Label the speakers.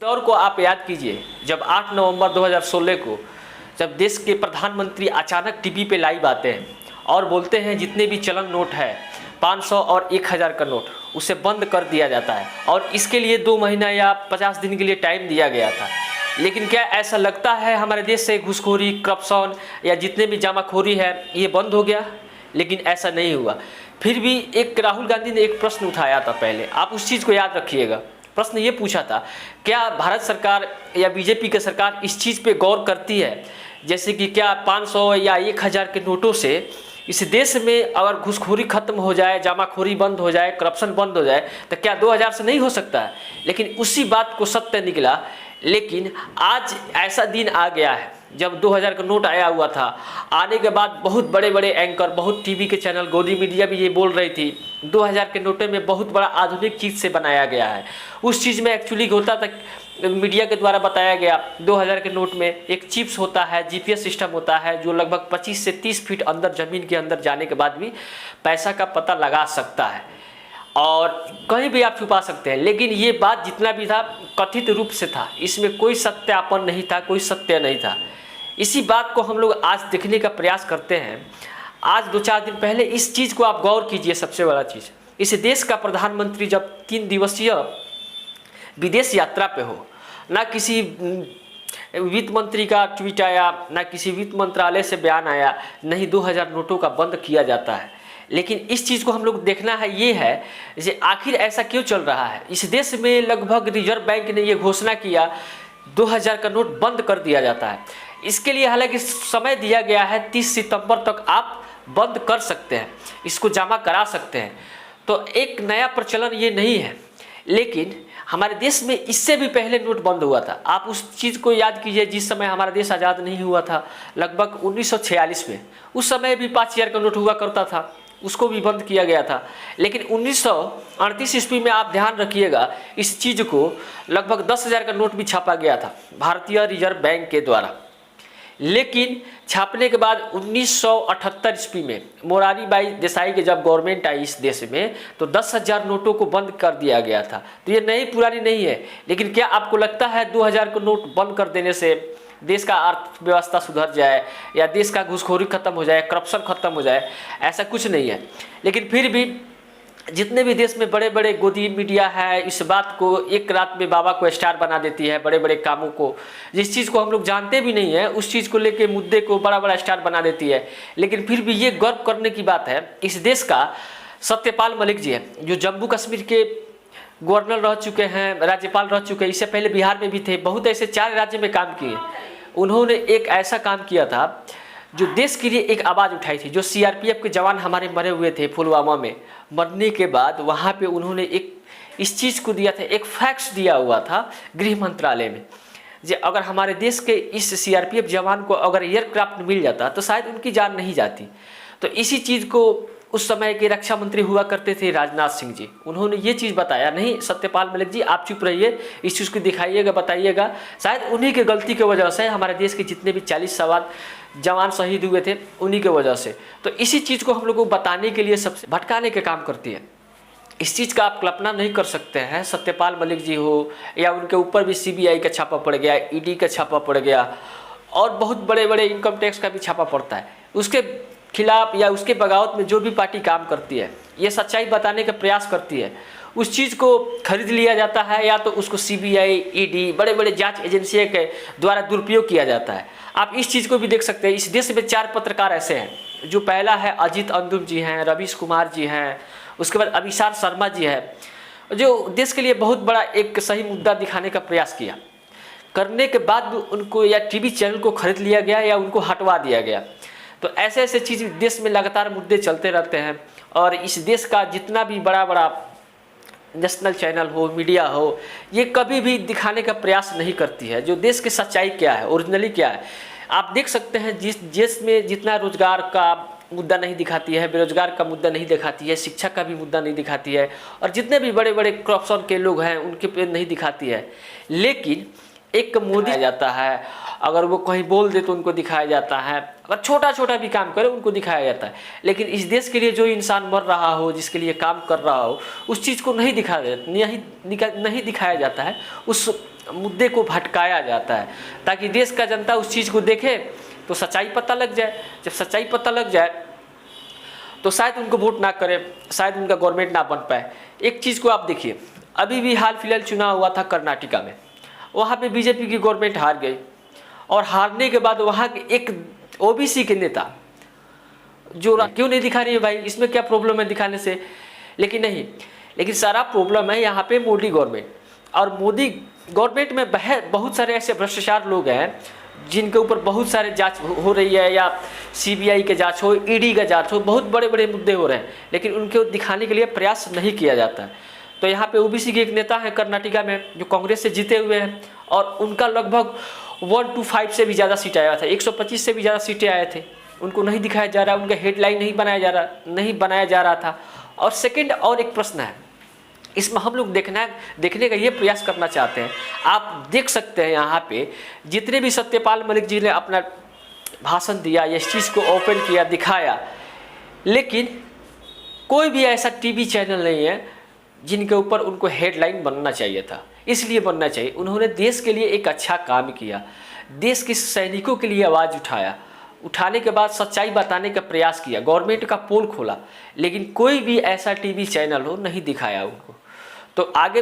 Speaker 1: और को आप याद कीजिए, जब 8 नवंबर 2016 को जब देश के प्रधानमंत्री अचानक टीवी पे लाइव आते हैं और बोलते हैं जितने भी चलन नोट है 500 और 1000 का नोट उसे बंद कर दिया जाता है, और इसके लिए 2 महीना या 50 दिन के लिए टाइम दिया गया था। लेकिन क्या ऐसा लगता है हमारे देश से घूसखोरी, करप्शन या जितने भी जमाखोरी है ये बंद हो गया? लेकिन ऐसा नहीं हुआ। फिर भी एक राहुल गांधी ने एक प्रश्न उठाया था पहले, आप उस चीज़ को याद रखिएगा। प्रश्न ये पूछा था, क्या भारत सरकार या बीजेपी की सरकार इस चीज़ पे गौर करती है, जैसे कि क्या 500 या 1000 के नोटों से इस देश में अगर घूसखोरी खत्म हो जाए, जमाखोरी बंद हो जाए, करप्शन बंद हो जाए, तो क्या 2000 से नहीं हो सकता है? लेकिन उसी बात को सत्य निकला। लेकिन आज ऐसा दिन आ गया है जब 2000 का नोट आया हुआ था, आने के बाद बहुत बड़े बड़े एंकर, बहुत टीवी के चैनल, गोदी मीडिया भी ये बोल रही थी 2000 के नोटों में बहुत बड़ा आधुनिक चीज़ से बनाया गया है। उस चीज़ में एक्चुअली होता था, मीडिया के द्वारा बताया गया 2000 के नोट में एक चिप्स होता है, जीपीएस सिस्टम होता है जो लगभग 25 से 30 फीट अंदर ज़मीन के अंदर जाने के बाद भी पैसा का पता लगा सकता है और कहीं भी आप छुपा सकते हैं। लेकिन ये बात जितना भी था कथित रूप से था, इसमें कोई सत्यापन नहीं था, कोई सत्य नहीं था। इसी बात को हम लोग आज देखने का प्रयास करते हैं। आज 2-4 दिन पहले इस चीज़ को आप गौर कीजिए। सबसे बड़ा चीज़, इस देश का प्रधानमंत्री जब 3 दिवसीय विदेश यात्रा पे हो, ना किसी वित्त मंत्री का ट्वीट आया, ना किसी वित्त मंत्रालय से बयान आया, नहीं 2000 नोटों का बंद किया जाता है। लेकिन इस चीज़ को हम लोग देखना है, ये है कि आखिर ऐसा क्यों चल रहा है। इस देश में लगभग रिजर्व बैंक ने ये घोषणा किया 2000 का नोट बंद कर दिया जाता है। इसके लिए हालांकि समय दिया गया है 30 सितंबर तक आप बंद कर सकते हैं, इसको जमा करा सकते हैं। तो एक नया प्रचलन ये नहीं है, लेकिन हमारे देश में इससे भी पहले नोट बंद हुआ था। आप उस चीज़ को याद कीजिए, जिस समय हमारा देश आज़ाद नहीं हुआ था, लगभग 1946 में, उस समय भी 5000 का नोट हुआ करता था, उसको भी बंद किया गया था। लेकिन 1938 ईस्वी में आप ध्यान रखिएगा, इस चीज़ को लगभग 10,000 का नोट भी छापा गया था भारतीय रिजर्व बैंक के द्वारा। लेकिन छापने के बाद 1978 ईस्वी में मोरारी भाई देसाई के जब गवर्नमेंट आई इस देश में, तो 10,000 नोटों को बंद कर दिया गया था। तो ये नई पुरानी नहीं है। लेकिन क्या आपको लगता है 2000 को नोट बंद कर देने से देश का अर्थव्यवस्था सुधर जाए या देश का घूसखोरी खत्म हो जाए, करप्शन खत्म हो जाए? ऐसा कुछ नहीं है। लेकिन फिर भी जितने भी देश में बड़े बड़े गोदी मीडिया है, इस बात को एक रात में बाबा को स्टार बना देती है, बड़े बड़े कामों को, जिस चीज़ को हम लोग जानते भी नहीं है उस चीज़ को लेके मुद्दे को बड़ा बड़ा स्टार बना देती है। लेकिन फिर भी ये गर्व करने की बात है, इस देश का सत्यपाल मलिक जी है, जो जम्मू कश्मीर के गवर्नर रह चुके हैं, राज्यपाल रह चुके हैं, इससे पहले बिहार में भी थे, बहुत ऐसे 4 राज्य में काम किए। उन्होंने एक ऐसा काम किया था जो देश के लिए एक आवाज़ उठाई थी। जो सीआरपीएफ के जवान हमारे मरे हुए थे पुलवामा में, मरने के बाद वहाँ पे उन्होंने एक इस चीज़ को दिया था, एक फैक्स दिया हुआ था गृह मंत्रालय में, जो अगर हमारे देश के इस सीआरपीएफ जवान को अगर एयरक्राफ्ट मिल जाता तो शायद उनकी जान नहीं जाती। तो इसी चीज़ को उस समय के रक्षा मंत्री हुआ करते थे राजनाथ सिंह जी, उन्होंने ये चीज़ बताया, नहीं सत्यपाल मलिक जी आप चुप रहिए, इस चीज़ को दिखाइएगा, बताइएगा। शायद उन्हीं के गलती की वजह से हमारे देश के जितने भी 40 जवान शहीद हुए थे, उन्हीं के वजह से। तो इसी चीज़ को हम लोग को बताने के लिए सबसे भटकाने के काम करती है। इस चीज़ का आप कल्पना नहीं कर सकते हैं। सत्यपाल मलिक जी हो या उनके ऊपर भी सीबीआई का छापा पड़ गया, ईडी का छापा पड़ गया और बहुत बड़े बड़े इनकम टैक्स का भी छापा पड़ता है। उसके खिलाफ या उसके बगावत में जो भी पार्टी काम करती है, ये सच्चाई बताने का प्रयास करती है, उस चीज़ को खरीद लिया जाता है या तो उसको सीबीआई, ईडी, बड़े बड़े जांच एजेंसियों के द्वारा दुरुपयोग किया जाता है। आप इस चीज़ को भी देख सकते हैं। इस देश में 4 पत्रकार ऐसे हैं, जो पहला है अजीत अंजुम जी हैं, रवीश कुमार जी हैं, उसके बाद अभिसार शर्मा जी है, जो देश के लिए बहुत बड़ा एक सही मुद्दा दिखाने का प्रयास किया। करने के बाद उनको या टीवी चैनल को खरीद लिया गया या उनको हटवा दिया गया। तो ऐसे ऐसे चीज़ देश में लगातार मुद्दे चलते रहते हैं। और इस देश का जितना भी बड़ा बड़ा नेशनल चैनल हो, मीडिया हो, ये कभी भी दिखाने का प्रयास नहीं करती है जो देश की सच्चाई क्या है, ओरिजिनली क्या है। आप देख सकते हैं जिस देश में जितना रोजगार का मुद्दा नहीं दिखाती है, बेरोजगार का मुद्दा नहीं दिखाती है, शिक्षा का भी मुद्दा नहीं दिखाती है, और जितने भी बड़े बड़े करप्शन के लोग हैं उनके पे नहीं दिखाती है। लेकिन एक मोदी आ जाता है, अगर वो कहीं बोल दे तो उनको दिखाया जाता है, अगर छोटा छोटा भी काम करे उनको दिखाया जाता है। लेकिन इस देश के लिए जो इंसान मर रहा हो, जिसके लिए काम कर रहा हो, उस चीज़ को नहीं दिखाया जाता है। उस मुद्दे को भटकाया जाता है ताकि देश का जनता उस चीज़ को देखे तो सच्चाई पता लग जाए। जब सच्चाई पता लग जाए तो शायद उनको वोट ना करे, शायद उनका गवर्नमेंट ना बन पाए। एक चीज़ को आप देखिए, अभी भी हाल फिलहाल चुनाव हुआ था कर्नाटका में, वहाँ पे बीजेपी की गवर्नमेंट हार गई और हारने के बाद वहाँ के एक ओबीसी के नेता जो क्यों नहीं दिखा रही है भाई, इसमें क्या प्रॉब्लम है दिखाने से? लेकिन नहीं, लेकिन सारा प्रॉब्लम है यहाँ पे मोदी गवर्नमेंट। और मोदी गवर्नमेंट में बहुत सारे ऐसे भ्रष्टाचार लोग हैं जिनके ऊपर बहुत सारे जांच हो रही है, या सीबीआई के जांच हो, ईडी का जांच हो, बहुत बड़े बड़े मुद्दे हो रहे हैं, लेकिन उनको दिखाने के लिए प्रयास नहीं किया जाता है। तो यहाँ पे ओबीसी के एक नेता है कर्नाटका में जो कांग्रेस से जीते हुए हैं और उनका लगभग 125 से भी ज़्यादा सीट आया था, 125 से भी ज़्यादा सीटें आए थे, उनको नहीं दिखाया जा रहा, उनका हेडलाइन नहीं बनाया जा रहा था। और सेकंड और एक प्रश्न है, इसमें हम लोग देखने का ये प्रयास करना चाहते हैं। आप देख सकते हैं यहाँ पे जितने भी सत्यपाल मलिक जी ने अपना भाषण दिया, इस चीज़ को ओपन किया, दिखाया, लेकिन कोई भी ऐसा टीवी चैनल नहीं है जिनके ऊपर उनको हेडलाइन बनना चाहिए था। इसलिए बनना चाहिए, उन्होंने देश के लिए एक अच्छा काम किया, देश के सैनिकों के लिए आवाज़ उठाने के बाद सच्चाई बताने का प्रयास किया, गवर्नमेंट का पोल खोला, लेकिन कोई भी ऐसा टीवी चैनल हो नहीं दिखाया उनको। तो आगे